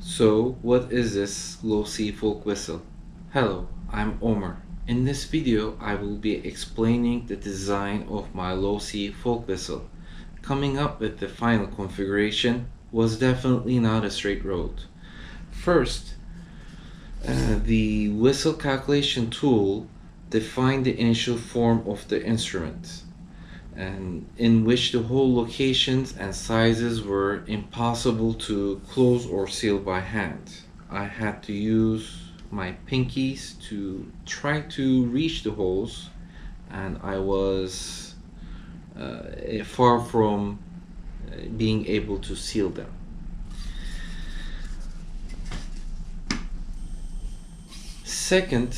So, what is this low C folk whistle? Hello, I'm Omar. In this video, I will be explaining the design of my low C folk whistle. Coming up with the final configuration was definitely not a straight road. First, the whistle calculation tool defined the initial form of the instrument, and in which the hole locations and sizes were impossible to close or seal by hand. I had to use my pinkies to try to reach the holes, and I was far from being able to seal them. Second,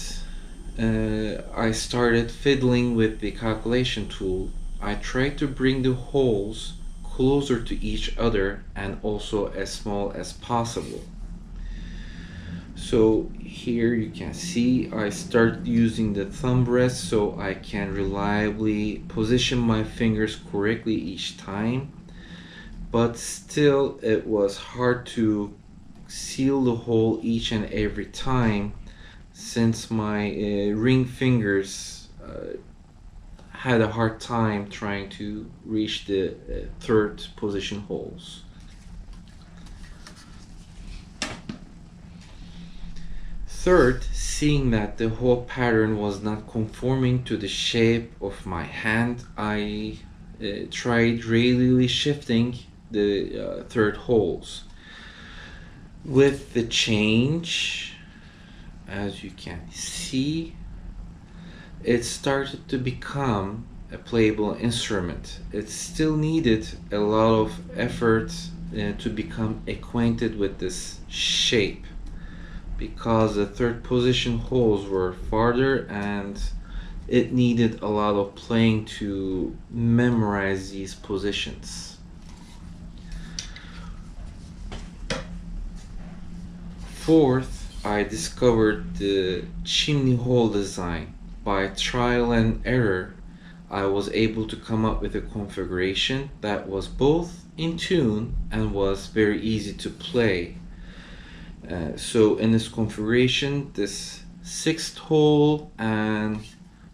I started fiddling with the calculation tool. I tried to bring the holes closer to each other and also as small as possible. So here you can see I start using the thumb rest so I can reliably position my fingers correctly each time, but still it was hard to seal the hole each and every time since my ring fingers had a hard time trying to reach the third position holes. Third, seeing that the hole pattern was not conforming to the shape of my hand, I tried radially shifting the third holes. With the change, as you can see, it started to become a playable instrument. It still needed a lot of effort to become acquainted with this shape, because the third position holes were farther and it needed a lot of playing to memorize these positions. Fourth, I discovered the chimney hole design. By trial and error, I was able to come up with a configuration that was both in tune and was very easy to play. So in this configuration, this sixth hole and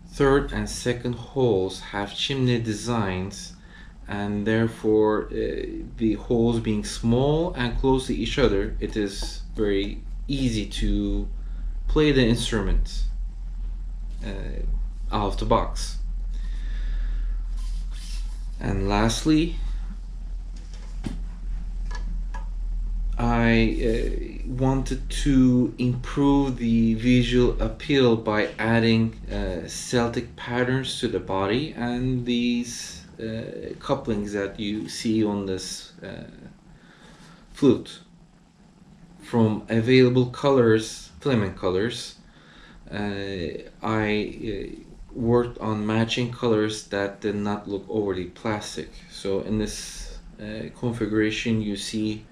third and second holes have chimney designs, and therefore the holes being small and close to each other, it is very easy to play the instrument out of the box. And lastly, I wanted to improve the visual appeal by adding Celtic patterns to the body, and these couplings that you see on this flute. From available colors, filament colors, I worked on matching colors that did not look overly plastic. So in this configuration you see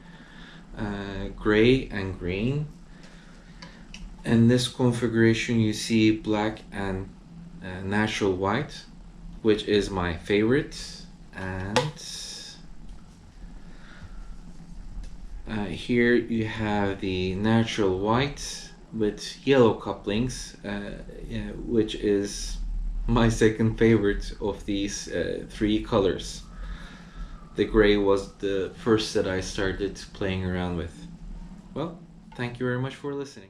gray and green. In this configuration you see black and natural white, which is my favorite. And here you have the natural white with yellow couplings, which is my second favorite of these three colors. The gray was the first that I started playing around with. Well, thank you very much for listening.